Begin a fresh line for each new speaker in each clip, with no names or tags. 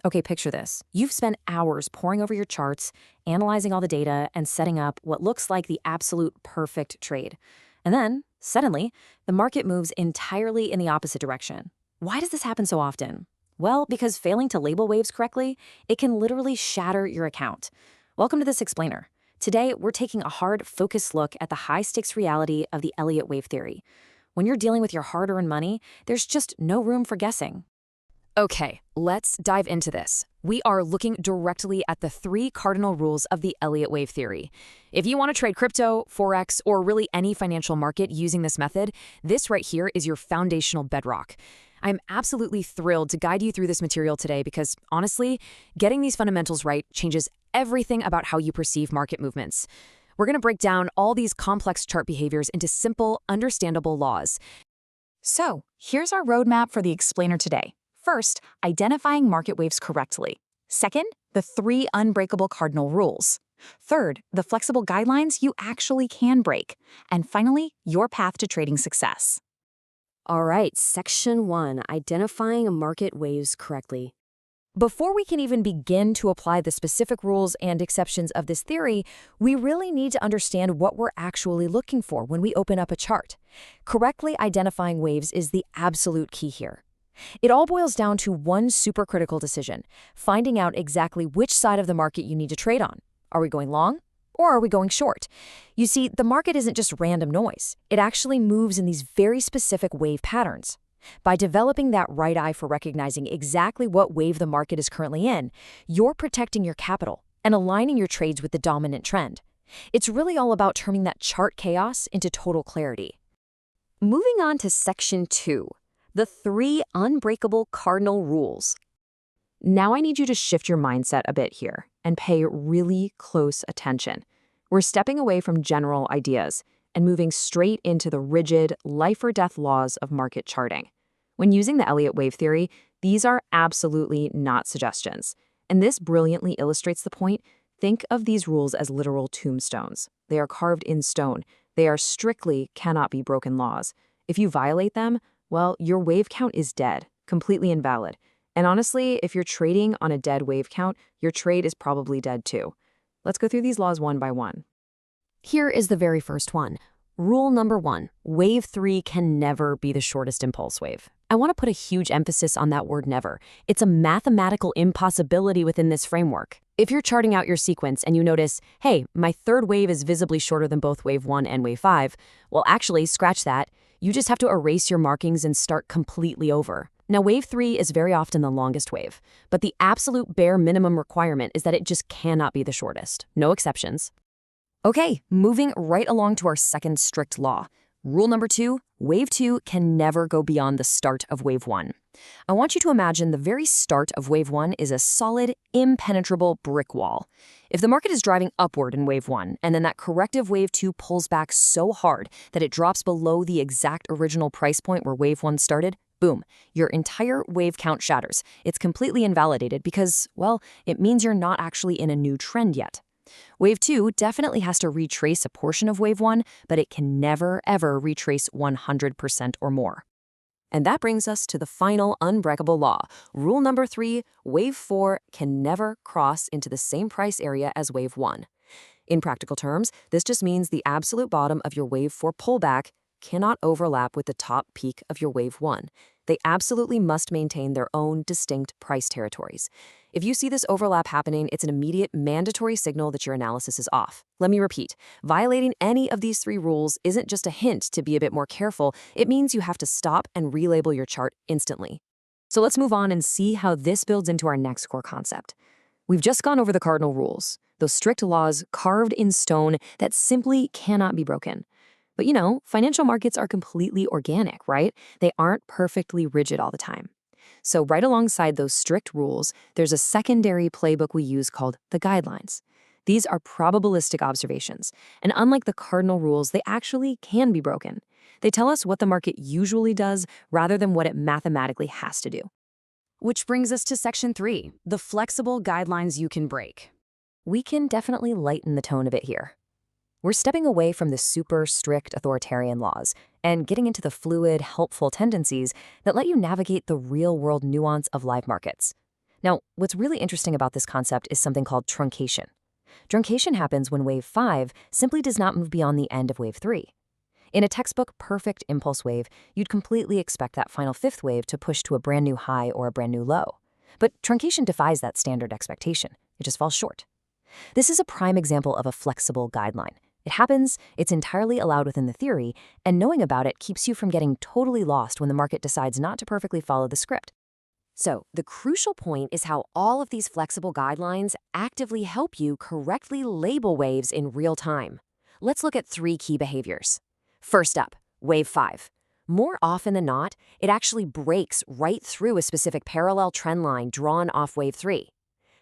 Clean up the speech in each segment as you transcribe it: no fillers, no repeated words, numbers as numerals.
Okay, picture this. You've spent hours poring over your charts, analyzing all the data, and setting up what looks like the absolute perfect trade. And then, suddenly, the market moves entirely in the opposite direction. Why does this happen so often? Well, because failing to label waves correctly, it can literally shatter your account. Welcome to this explainer. Today, we're taking a hard, focused look at the high-stakes reality of the Elliott wave theory. When you're dealing with your hard-earned money, there's just no room for guessing.
Okay, let's dive into this. We are looking directly at the 3 cardinal rules of the Elliott wave theory. If you want to trade crypto, forex, or really any financial market using this method, this right here is your foundational bedrock. I'm absolutely thrilled to guide you through this material today because, honestly, getting these fundamentals right changes everything about how you perceive market movements. We're going to break down all these complex chart behaviors into simple, understandable laws.
So, here's our roadmap for the explainer today. First, identifying market waves correctly. Second, the 3 unbreakable cardinal rules. Third, the flexible guidelines you actually can break. And finally, your path to trading success.
All right, Section 1, identifying market waves correctly.
Before we can even begin to apply the specific rules and exceptions of this theory, we really need to understand what we're actually looking for when we open up a chart. Correctly identifying waves is the absolute key here. It all boils down to one supercritical decision, finding out exactly which side of the market you need to trade on. Are we going long or are we going short? You see, the market isn't just random noise. It actually moves in these very specific wave patterns. By developing that right eye for recognizing exactly what wave the market is currently in, you're protecting your capital and aligning your trades with the dominant trend. It's really all about turning that chart chaos into total clarity.
Moving on to Section 2, the 3 unbreakable cardinal rules.
Now I need you to shift your mindset a bit here and pay really close attention. We're stepping away from general ideas and moving straight into the rigid, life-or-death laws of market charting. When using the Elliott wave theory, these are absolutely not suggestions. And this brilliantly illustrates the point. Think of these rules as literal tombstones. They are carved in stone. They are strictly cannot be broken laws. If you violate them, well, your wave count is dead, completely invalid. And honestly, if you're trading on a dead wave count, your trade is probably dead too. Let's go through these laws one by one.
Here is the very first one. Rule number 1, wave 3 can never be the shortest impulse wave. I want to put a huge emphasis on that word never. It's a mathematical impossibility within this framework. If you're charting out your sequence and you notice, hey, my third wave is visibly shorter than both wave 1 and wave 5, well, actually, scratch that. You just have to erase your markings and start completely over. Now, wave 3 is very often the longest wave, but the absolute bare minimum requirement is that it just cannot be the shortest. No exceptions.
Okay, moving right along to our second strict law. Rule number 2, wave 2 can never go beyond the start of wave 1. I want you to imagine the very start of wave 1 is a solid, impenetrable brick wall. If the market is driving upward in wave 1, and then that corrective wave 2 pulls back so hard that it drops below the exact original price point where wave 1 started, boom, your entire wave count shatters. It's completely invalidated because, well, it means you're not actually in a new trend yet. Wave 2 definitely has to retrace a portion of wave 1, but it can never, ever retrace 100% or more. And that brings us to the final unbreakable law. Rule number 3, wave 4 can never cross into the same price area as wave 1. In practical terms, this just means the absolute bottom of your wave 4 pullback cannot overlap with the top peak of your wave 1. They absolutely must maintain their own distinct price territories. If you see this overlap happening, it's an immediate mandatory signal that your analysis is off. Let me repeat, violating any of these 3 rules isn't just a hint to be a bit more careful, it means you have to stop and relabel your chart instantly. So let's move on and see how this builds into our next core concept. We've just gone over the cardinal rules, those strict laws carved in stone that simply cannot be broken. But you know, financial markets are completely organic, right? They aren't perfectly rigid all the time. So right alongside those strict rules, there's a secondary playbook we use called the guidelines. These are probabilistic observations, and unlike the cardinal rules, they actually can be broken. They tell us what the market usually does rather than what it mathematically has to do.
Which brings us to Section 3, the flexible guidelines you can break.
We can definitely lighten the tone a bit here. We're stepping away from the super strict authoritarian laws and getting into the fluid, helpful tendencies that let you navigate the real-world nuance of live markets. Now, what's really interesting about this concept is something called truncation. Truncation happens when wave 5 simply does not move beyond the end of wave 3. In a textbook perfect impulse wave, you'd completely expect that final fifth wave to push to a brand new high or a brand new low. But truncation defies that standard expectation. It just falls short. This is a prime example of a flexible guideline. It happens, it's entirely allowed within the theory, and knowing about it keeps you from getting totally lost when the market decides not to perfectly follow the script.
So, the crucial point is how all of these flexible guidelines actively help you correctly label waves in real time. Let's look at 3 key behaviors. First up, wave 5. More often than not, it actually breaks right through a specific parallel trend line drawn off wave 3.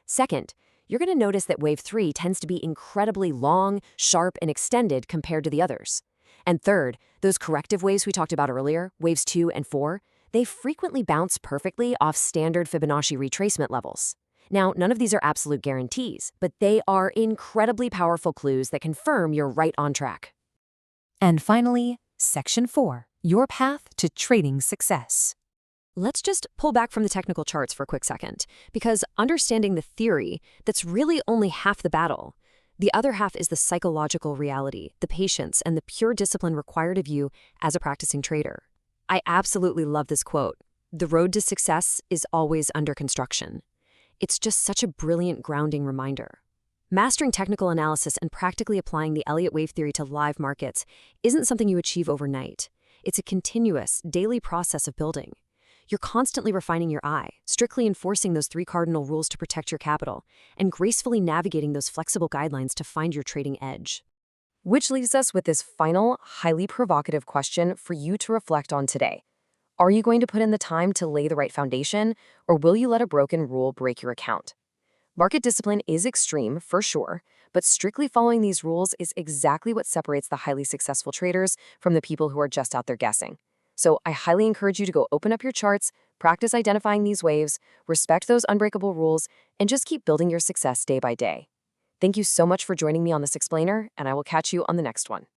Second, you're going to notice that wave 3 tends to be incredibly long, sharp, and extended compared to the others. And third, those corrective waves we talked about earlier, waves 2 and 4, they frequently bounce perfectly off standard Fibonacci retracement levels. Now, none of these are absolute guarantees, but they are incredibly powerful clues that confirm you're right on track.
And finally, Section 4, your path to trading success.
Let's just pull back from the technical charts for a quick second, because understanding the theory, that's really only half the battle. The other half is the psychological reality, the patience, and the pure discipline required of you as a practicing trader. I absolutely love this quote. The road to success is always under construction. It's just such a brilliant grounding reminder. Mastering technical analysis and practically applying the Elliott wave theory to live markets isn't something you achieve overnight. It's a continuous, daily process of building. You're constantly refining your eye, strictly enforcing those 3 cardinal rules to protect your capital, and gracefully navigating those flexible guidelines to find your trading edge. Which leaves us with this final, highly provocative question for you to reflect on today. Are you going to put in the time to lay the right foundation, or will you let a broken rule break your account? Market discipline is extreme, for sure, but strictly following these rules is exactly what separates the highly successful traders from the people who are just out there guessing. So I highly encourage you to go open up your charts, practice identifying these waves, respect those unbreakable rules, and just keep building your success day by day. Thank you so much for joining me on this explainer, and I will catch you on the next one.